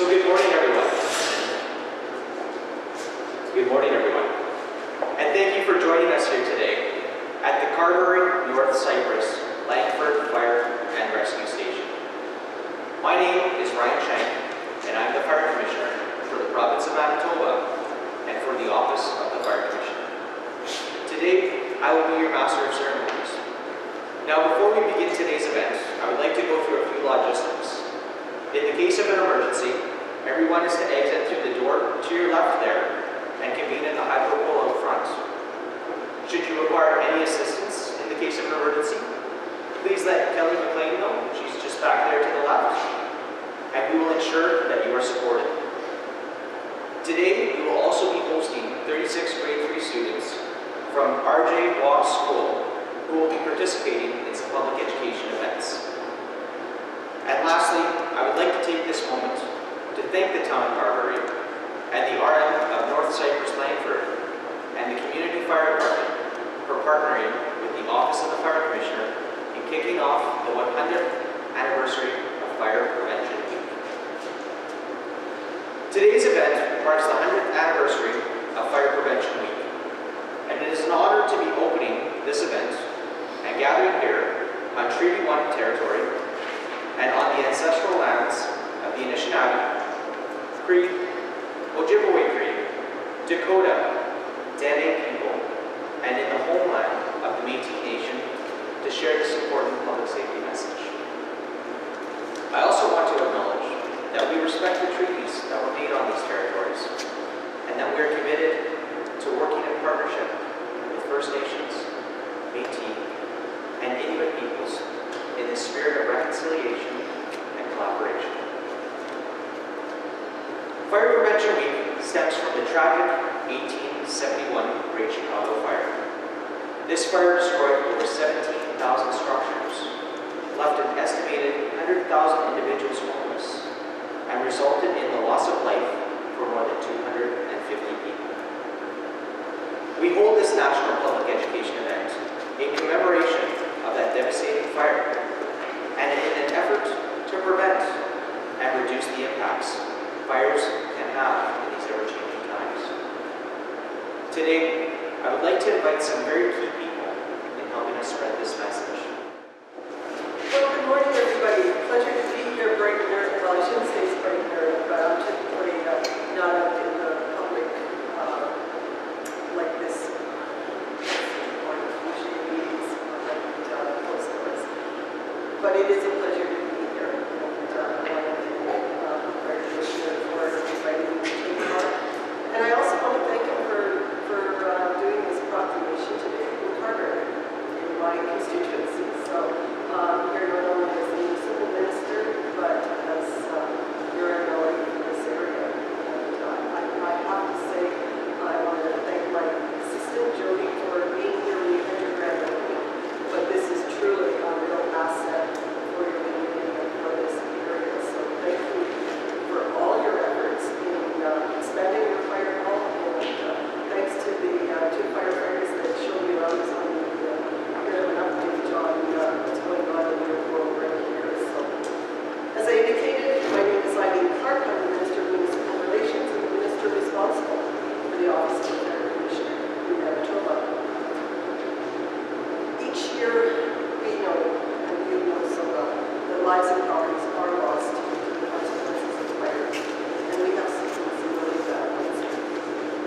So good morning, everyone. Good morning, everyone. And thank you for joining us here today at the Carberry, North Cypress, Langford Fire and Rescue Station. My name is Ryan Shank, and I'm the Fire Commissioner for the Province of Manitoba and for the Office of the Fire Commissioner. Today, I will be your Master of Ceremonies. Now, before we begin today's event, I would like to go through a few logistics. In the case of an emergency, everyone is to exit through the door to your left there and convene in the hydro pole out front. Should you require any assistance in the case of an emergency, please let Kelly McLean know. She's just back there to the left, and we will ensure that you are supported. Today, we will also be hosting 36 grade 3 students from R.J. Waugh School who will be participating in some public education events. And lastly, I would like to take this moment to thank the town of Carberry and the RM of North Cypress Langford and the Community Fire Department for partnering with the Office of the Fire Commissioner in kicking off the 100th anniversary of Fire Prevention Week. Today's event marks the 100th anniversary of Fire Prevention Week, and it is an honor to be opening this event and gathering here on Treaty 1 territory and on the ancestral lands of the Anishinaabe, Cree, Ojibwe Cree, Dakota, Dene people, and in the homeland of the Métis Nation to share this important public safety message. I also want to acknowledge that we respect the treaties that were made on these territories and that we are committed to working in partnership with First Nations, Métis, and Inuit peoples in the spirit of reconciliation and collaboration. Fire Prevention Week stems from the tragic 1871 Great Chicago Fire. This fire destroyed over 17,000 structures, left an estimated 100,000 individuals homeless, and resulted in the loss of life for more than 250 people. We hold this national public education event in commemoration of that devastating fire, and in an effort to prevent and reduce the impacts fires can have in these ever-changing times. Today, I would like to invite some very key people in helping us spread this message. Well, good morning, everybody. Pleasure to be here bright and early. Well, I shouldn't say it's bright and early, but I'm typically not out in the public like this. But it is a pleasure to be here, and I want to thank the Fire Commissioner for inviting me to take part. And I also want to thank him for doing this proclamation today in Carberry, in my constituency. So here not only as a municipal minister, but as your MLA in this area. And I have to say, I want to thank my assistant, Jody, for being here when you had your grand opening. But this is truly a real asset for your community and for this area. So thank you for all your efforts in expanding your fire hall, and thanks to the two firefighters that showed me around on a bit of an update on what's going on in your world right here. So, as I indicated, my name is Eileen Clark. I'm the Minister of Municipal Relations and the Minister responsible for the Office of the Fire Commissioner in Manitoba. Each year, we know, and you know so well, that lives and properties are lost to the consequences of fire, and we have seen some really bad ones.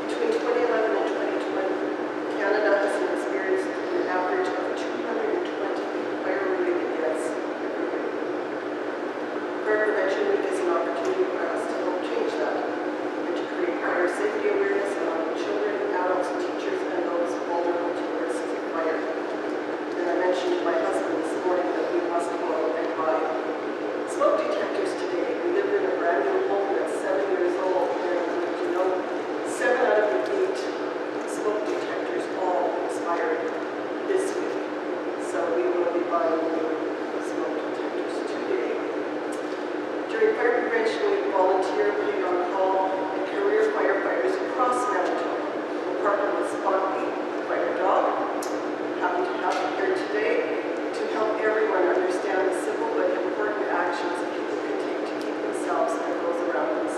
Between 2011 and 2020, Canada has experienced an average of 220 fire-related deaths every year. Fire Prevention Week is an opportunity for us to help change that and to create fire safety awareness among children, adults, teachers, and those vulnerable to the risks of fire. And I mentioned to my husband this morning that we must go out and buy smoke detectors today. We live in a brand new home that's 7 years old, and you know, 7 out of the 8 smoke detectors all expired this week. So we will be buying new smoke detectors today. During Fire Prevention Week, volunteer, paid on call, and career firefighters across Manitoba will partner with Spot Me, the fire dog. Happy to have you here today to help everyone understand the simple but important actions people can take to keep themselves and those around them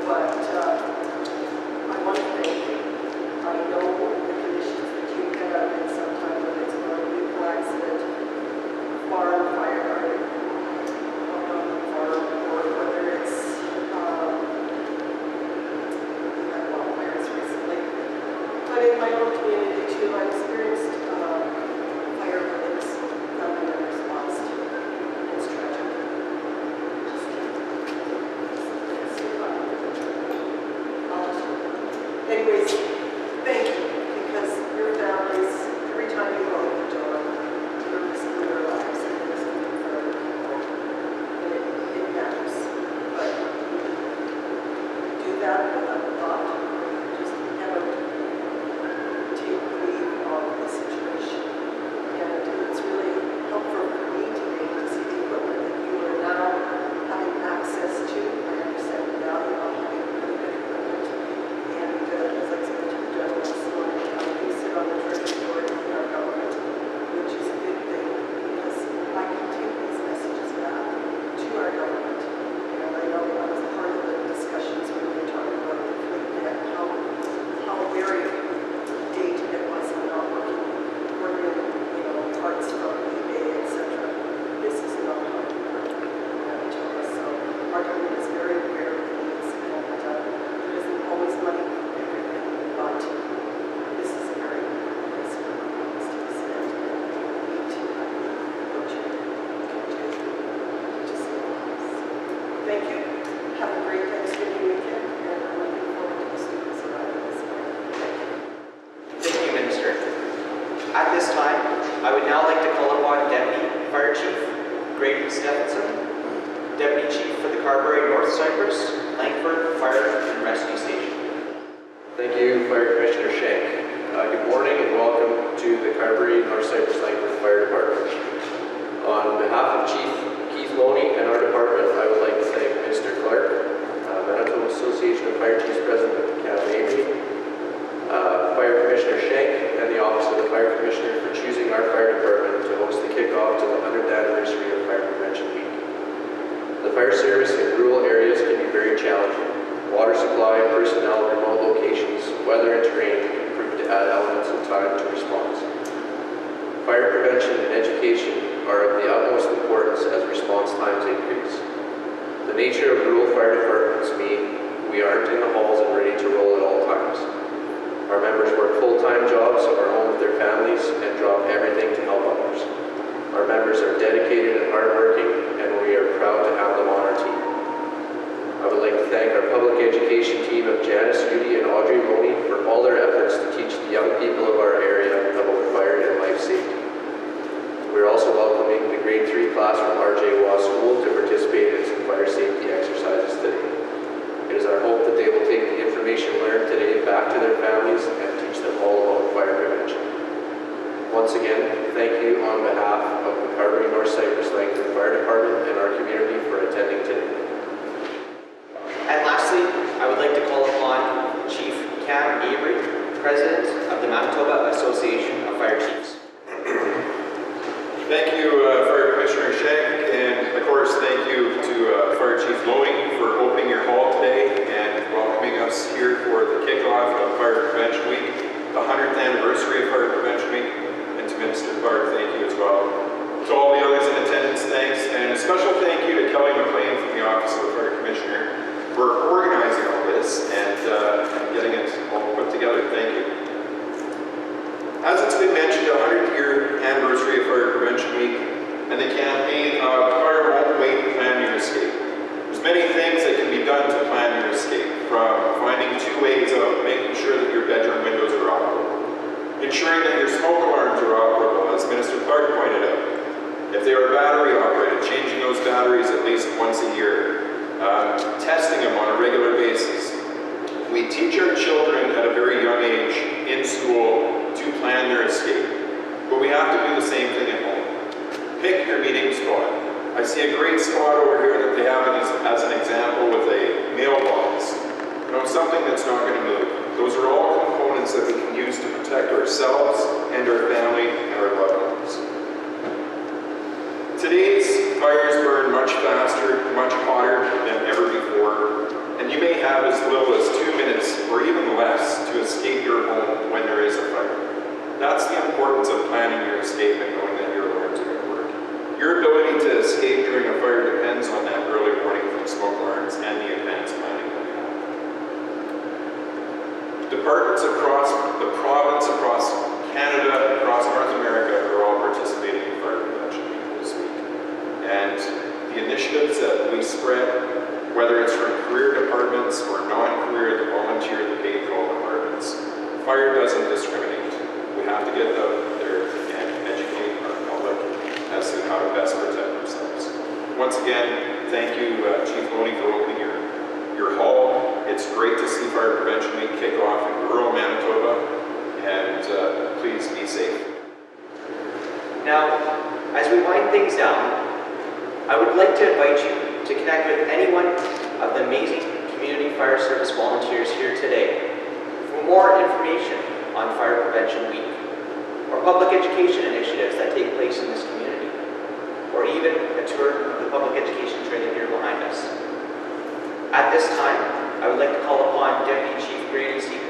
But I want to thank you. I know the conditions that you get out in sometimes when it's a vehicle accident, farm fire, farm, or whether it's we had wildfires recently. But in my own community too, I experienced fire relays coming in response to it. It's tragic. Anyways, thank you, because your families, every time you go to the door, you're risking their lives and you're risking for other people. And it matters. But do that without a thought. Just never take leave of the situation. And it's really helpful for me today to see the equipment that you are now having access to. I understand the value of having really good equipment. And as I said to the gentleman this morning, we sit on the treasury board in our government, which is a good thing because I can take these messages back to our government. And I know that was part of the discussions when we were talking about the fleet and how very dated it was and not working, parts from eBay, etc. This is not how we work. So our government is very aware of the needs and there isn't always money for everything, but this is a very important place for us to be spent and we need to what you can do to save lives. Thank you. Have a great Thanksgiving weekend and I'm looking forward to the students arriving this morning. Thank you, Minister. At this time, I would now like to call upon Deputy Fire Chief Grady Stephenson, Deputy Chief for the Carberry North Cypress, Langford Fire and Rescue Station. Thank you, Fire Commissioner Shank. Good morning and welcome to the Carberry North Cypress Langford Fire Department. On behalf of Chief Keith Loney and our department, I would like to thank Mr. Clark, Manitoba Association of Fire Chiefs President Carberry, Fire Commissioner Shank, and the Office of the Fire Commissioner for choosing our fire department to host the kickoff to the 100th anniversary of Fire Prevention Week. The fire service in rural areas can be very challenging. Water supply, personnel, remote locations, weather and terrain can prove to add elements of time to response. Fire prevention and education are of the utmost importance as response times increase. The nature of rural fire departments mean we aren't in the halls and ready to roll at all times. Our members work full-time jobs, are home with their families, and drop everything to help others. Our members are dedicated and hardworking, and we are proud to have them on our team. I would like to thank our public education team of Janice, Judy, and Audrey Loney for all their efforts to teach the young people of our area about fire and life safety. We are also welcoming the grade 3 class from RJ Waugh School to participate in some fire safety exercises today. It is our hope that they will take the information learned today back to their families and teach them all about fire prevention. Once again, thank you on behalf of the Carberry North Cypress Langford Fire Department and our community for attending today. And lastly, I would like to call upon Chief Cam Avery, President of the Manitoba Association of Fire Chiefs. Thank you, Fire Commissioner Shank, and of course, thank you to Fire Chief Loney for opening your hall today and welcoming us here for the kickoff of Fire Prevention Week, the 100th anniversary of Fire Prevention Week, and to Minister Clark, thank you as well. To all the others in attendance, thanks, and a special thank you to Kelly McLean from the Office of the Fire Commissioner for organizing all this and getting it all put together. Thank you. As it's been mentioned, the 100th-year anniversary of Fire Prevention Week and the campaign of Fire Won't Wait, Plan Your Escape. There's many things that can be done to plan your escape, from finding 2 ways of making sure that your bedroom windows are operable, ensuring that your smoke alarms are operable, as Minister Clark pointed out. If they are battery operated, changing those batteries at least once a year, testing them on a regular basis. We teach our children at a very young age in school to plan their escape, but we have to do the same thing at home. Pick your meeting spot. I see a great spot over here that they have as an example with a mailbox. Something that's not going to move. Those are all components that we can use to protect ourselves and our family and our loved ones. Today's fires burn much faster, much hotter than ever before, and you may have as or even less to escape your home when there is a fire. That's the importance of planning your escape and knowing that your alarms are at work. Your ability to escape during a fire depends on that early warning from smoke alarms and the advanced planning that we have. Departments across the province, across Canada, across North America are all participating in fire prevention week this week. And the initiatives that we spread, whether it's from career departments or non-career, the volunteer, the paid call departments, fire doesn't discriminate. We have to get out there and educate our public as to how to best protect themselves. Once again, thank you, Chief Loney, for opening your hall. It's great to see Fire Prevention Week kick off in rural Manitoba, and please be safe. Now, as we wind things down, I would like to invite you to connect with any one of the amazing community fire service volunteers here today for more information on Fire Prevention Week, or public education initiatives that take place in this community, or even a tour of the public education trailer here behind us. At this time, I would like to call upon Deputy Chief Grady C.